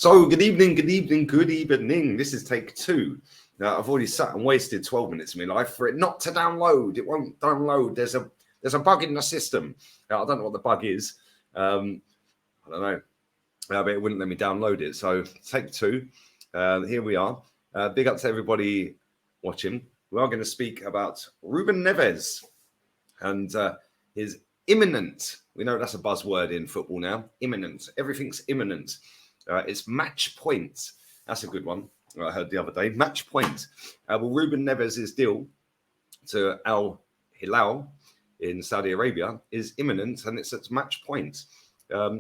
So, good evening. This is take two. Now, I've already sat and wasted 12 minutes of my life for it not to download. It won't download. There's a bug in the system. Now, I don't know what the bug is. I don't know. But it wouldn't let me download it. So, take two. Here we are. Big up to everybody watching. We are going to speak about Ruben Neves and his imminent. We know that's a buzzword in football now. Imminent. Everything's imminent. It's match point. That's a good one. I heard the other day. Match point. Well, Ruben Neves' deal to Hilal in Saudi Arabia is imminent, and it's at match point.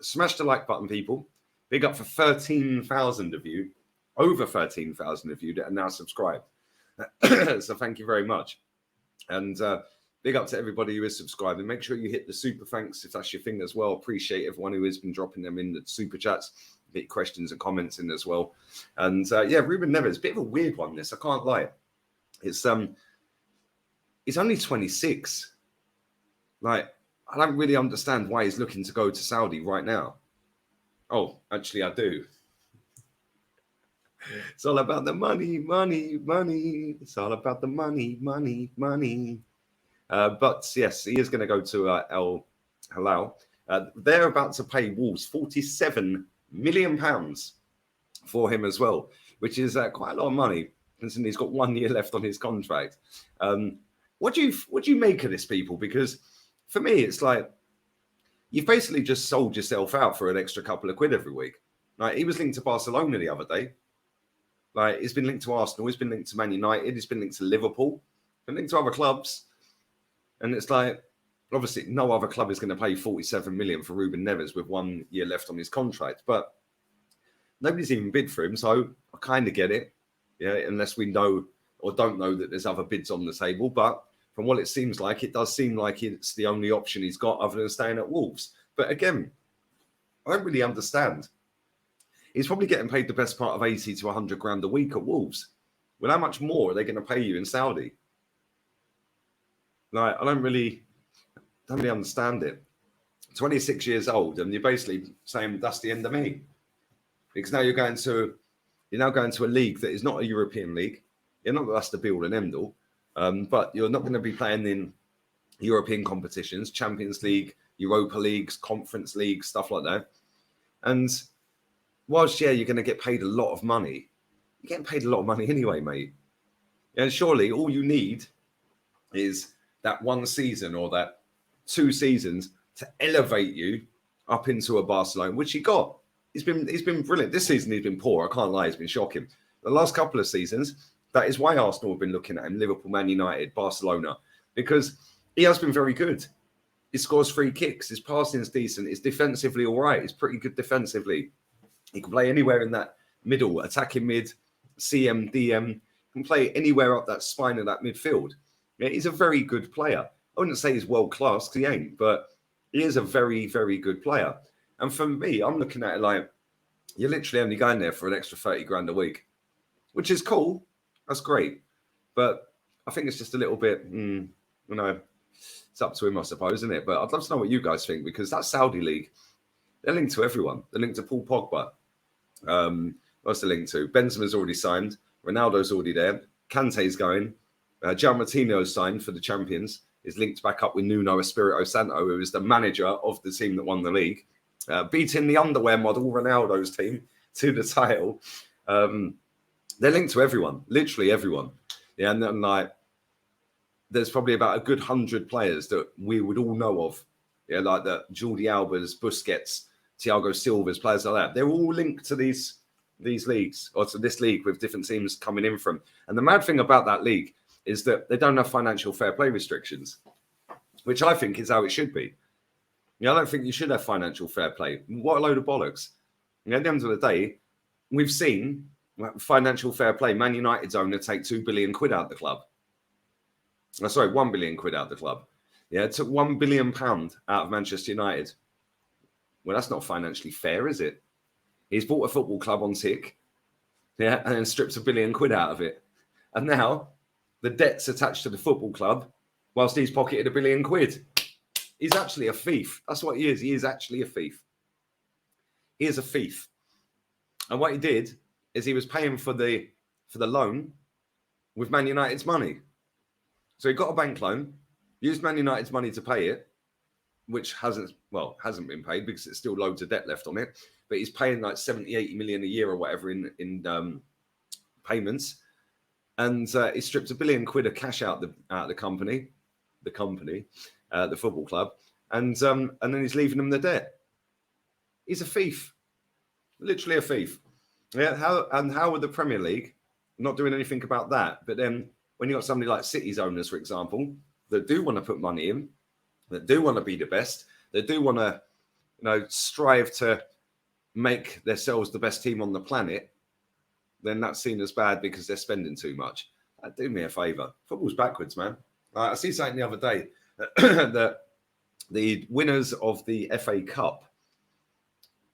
Smash the like button, people. Big up for 13,000 of you, over 13,000 of you that are now subscribed. So thank you very much. And big up to everybody who is subscribing. Make sure you hit the super thanks if that's your thing as well. Appreciate everyone who has been dropping them in the super chats. Get questions and comments in as well. And yeah, Ruben Neves, bit of a weird one, this. I can't lie. It's he's only 26. Like, I don't really understand why he's looking to go to Saudi right now. Oh, actually, I do. It's all about the money, money, money. It's all about the money, money, money. But yes, he is going to go to Al Hilal. They're about to pay Wolves £47 million for him as well, which is quite a lot of money, considering he's got 1 year left on his contract. What do you make of this, people? Because for me, it's like you've basically just sold yourself out for an extra couple of quid every week. Like, he was linked to Barcelona the other day. Like, he's been linked to Arsenal, he's been linked to Man United, he's been linked to Liverpool, been linked to other clubs. And it's like, obviously, no other club is going to pay 47 million for Ruben Neves with 1 year left on his contract. But nobody's even bid for him, so I kind of get it. Yeah, unless we know or don't know that there's other bids on the table. But from what it seems like, it does seem like it's the only option he's got other than staying at Wolves. But again, I don't really understand. He's probably getting paid the best part of 80 to 100 grand a week at Wolves. Well, how much more are they going to pay you in Saudi? Like, I don't really understand it. 26 years old, and you're basically saying that's the end of me. Because now you're now going to a league that is not a European league. You're not that's the be all and end all. But you're not going to be playing in European competitions, Champions League, Europa Leagues, Conference Leagues, stuff like that. And whilst, yeah, you're going to get paid a lot of money, you're getting paid a lot of money anyway, mate. And surely all you need is that one season or that 2 seasons to elevate you up into a Barcelona, which he got. He's been brilliant. This season he's been poor. I can't lie, he's been shocking. The last couple of seasons, that is why Arsenal have been looking at him, Liverpool, Man United, Barcelona, because he has been very good. He scores free kicks, his passing's decent, he's defensively all right, he's pretty good defensively. He can play anywhere in that middle, attacking mid, CM, DM, can play anywhere up that spine of that midfield. Yeah, he's a very good player. I wouldn't say he's world class, because he ain't, but he is a very, very good player. And for me, I'm looking at it like, you're literally only going there for an extra 30 grand a week, which is cool. That's great. But I think it's just a little bit, it's up to him, I suppose, isn't it? But I'd love to know what you guys think, because that Saudi league, they're linked to everyone. They're linked to Paul Pogba. What's the link to? Benzema's already signed. Ronaldo's already there. Kante's going. Gian Martino's signed for the Champions. Is linked back up with Nuno Espirito Santo, who is the manager of the team that won the league. Beating the underwear model, Ronaldo's team, to the title. They're linked to everyone, literally everyone. Yeah, and then, like, there's probably about a good 100 players that we would all know of. Yeah, like the Jordi Alba's, Busquets, Thiago Silva's, players like that. They're all linked to these leagues, or to this league, with different teams coming in from. And the mad thing about that league is that they don't have financial fair play restrictions, which I think is how it should be. Yeah, I don't think you should have financial fair play. What a load of bollocks. And at the end of the day, we've seen financial fair play. Man United's owner take 2 billion quid out of the club. Oh, sorry, 1 billion quid out of the club. Yeah, it took £1 billion out of Manchester United. Well, that's not financially fair, is it? He's bought a football club on tick, yeah, and then strips £1 billion quid out of it. And now the debt's attached to the football club, whilst he's pocketed £1 billion quid. He's actually a thief. That's what he is. He is actually a thief. He is a thief. And what he did is he was paying for the loan with Man United's money. So he got a bank loan, used Man United's money to pay it, which hasn't been paid because it's still loads of debt left on it. But he's paying like 70, 80 million a year or whatever in payments. And he stripped £1 billion of cash out the company, the football club, and then he's leaving them the debt. He's a thief, literally a thief. Yeah. How would the Premier League not doing anything about that? But then when you got somebody like City's owners, for example, that do want to put money in, that do want to be the best, that do want to, strive to make themselves the best team on the planet, then that's seen as bad because they're spending too much. Do me a favour. Football's backwards, man. I see something the other day that the winners of the FA Cup,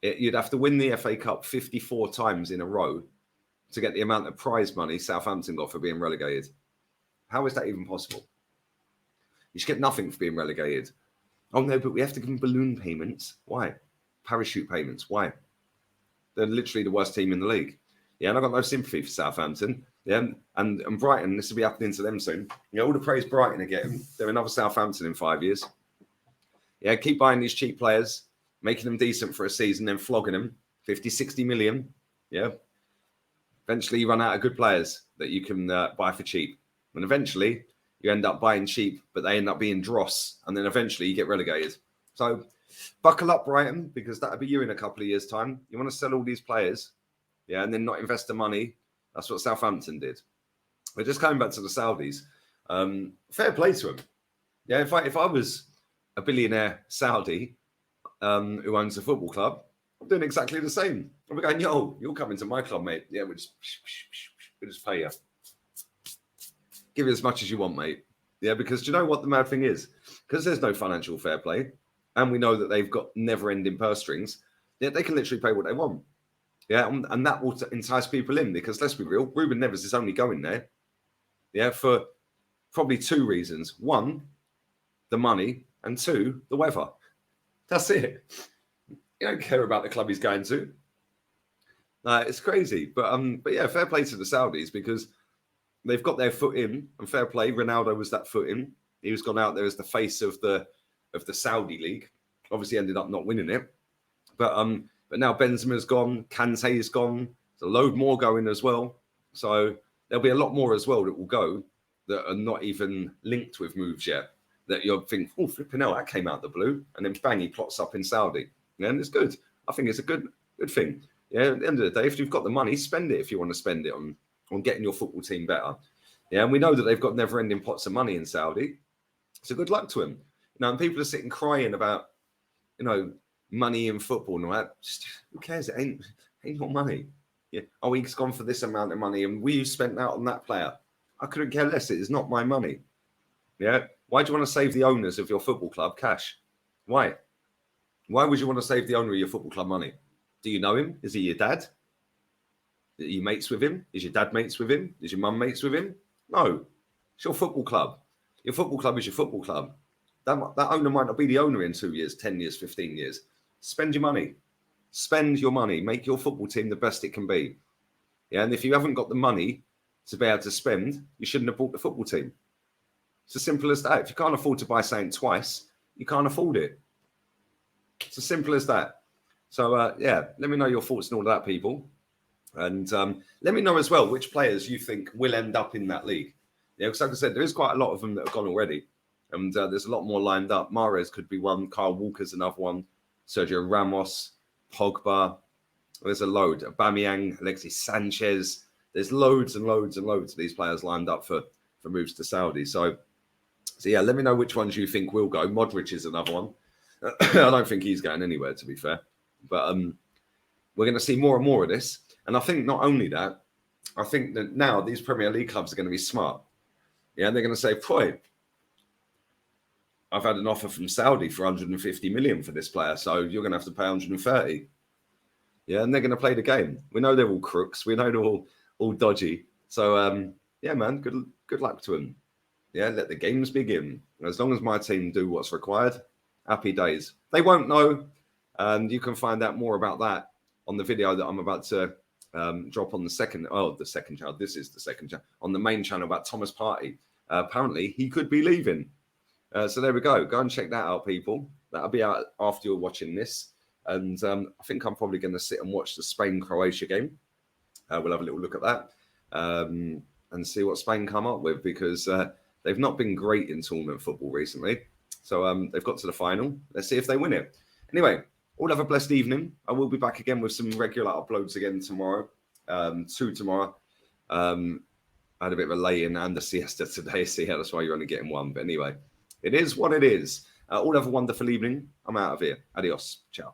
you'd have to win the FA Cup 54 times in a row to get the amount of prize money Southampton got for being relegated. How is that even possible? You should get nothing for being relegated. Oh no, but we have to give them balloon payments. Why? Parachute payments. Why? They're literally the worst team in the league. Yeah, and I've got no sympathy for Southampton. Yeah, and Brighton, this will be happening to them soon. All the praise Brighton are getting. They're another Southampton in 5 years. Yeah, keep buying these cheap players, making them decent for a season, then flogging them 50, 60 million. Yeah. Eventually you run out of good players that you can buy for cheap. And eventually you end up buying cheap, but they end up being dross. And then eventually you get relegated. So buckle up, Brighton, because that'll be you in a couple of years' time. You want to sell all these players, yeah, and then not invest the money. That's what Southampton did. But just coming back to the Saudis, fair play to them. Yeah, if I was a billionaire Saudi who owns a football club, I'm doing exactly the same. I'm going, yo, you'll come into my club, mate. Yeah, we'll just pay you. Give you as much as you want, mate. Yeah, because do you know what the mad thing is? Because there's no financial fair play, and we know that they've got never-ending purse strings, yeah, they can literally pay what they want. Yeah, and that will entice people in because let's be real, Ruben Neves is only going there, yeah, for probably two reasons. One, the money, and two, the weather. That's it. You don't care about the club he's going to. It's crazy, but yeah, fair play to the Saudis because they've got their foot in, and fair play. Ronaldo was that foot in. He was gone out there as the face of the Saudi league. Obviously, ended up not winning it, but now Benzema's gone, Kante's gone. There's a load more going as well. So there'll be a lot more as well that will go that are not even linked with moves yet. That you'll think, oh, flipping hell, that came out the blue, and then bang, he plots up in Saudi. Yeah, and it's good. I think it's a good thing. Yeah, at the end of the day, if you've got the money, spend it if you want to spend it on getting your football team better. Yeah, and we know that they've got never-ending pots of money in Saudi. So good luck to them. And people are sitting crying about, money in football and all that. Just who cares? It ain't your money. Yeah. Oh, he's gone for this amount of money, and we spent that on that player. I couldn't care less. It is not my money. Yeah. Why do you want to save the owners of your football club cash? Why? Why would you want to save the owner of your football club money? Do you know him? Is he your dad? Are you mates with him? Is your dad mates with him? Is your mum mates with him? No. It's your football club. Your football club is your football club. That owner might not be the owner in 2 years, 10 years, 15 years. Spend your money. Spend your money. Make your football team the best it can be. Yeah, and if you haven't got the money to be able to spend, you shouldn't have bought the football team. It's as simple as that. If you can't afford to buy something twice, you can't afford it. It's as simple as that. So, yeah, let me know your thoughts and all that, people. And let me know as well which players you think will end up in that league. Yeah, because like I said, there is quite a lot of them that have gone already. And there's a lot more lined up. Mahrez could be one. Kyle Walker's another one. Sergio Ramos, Pogba. There's a load. Aubameyang, Alexis Sanchez. There's loads and loads and loads of these players lined up for moves to Saudi. So yeah, let me know which ones you think will go. Modric is another one. I don't think he's going anywhere, to be fair. But we're going to see more and more of this. And I think not only that, I think that now these Premier League clubs are going to be smart. Yeah, and they're going to say, boy, I've had an offer from Saudi for 150 million for this player, so you're going to have to pay 130. Yeah, and they're going to play the game. We know they're all crooks. We know they're all dodgy. So, yeah, man, good luck to them. Yeah, let the games begin. As long as my team do what's required, happy days. They won't know, and you can find out more about that on the video that I'm about to drop on the second channel. This is the second channel on the main channel about Thomas Partey. Apparently, he could be leaving. So there we go. Go and check that out, people. That'll be out after you're watching this. And I think I'm probably going to sit and watch the Spain-Croatia game. We'll have a little look at that and see what Spain come up with, because they've not been great in tournament football recently. So they've got to the final. Let's see if they win it. Anyway, all have a blessed evening. I will be back again with some regular uploads again tomorrow. 2 tomorrow. I had a bit of a lay-in and a siesta today, so yeah, that's why you're only getting 1. But anyway, it is what it is. All have a wonderful evening. I'm out of here. Adios. Ciao.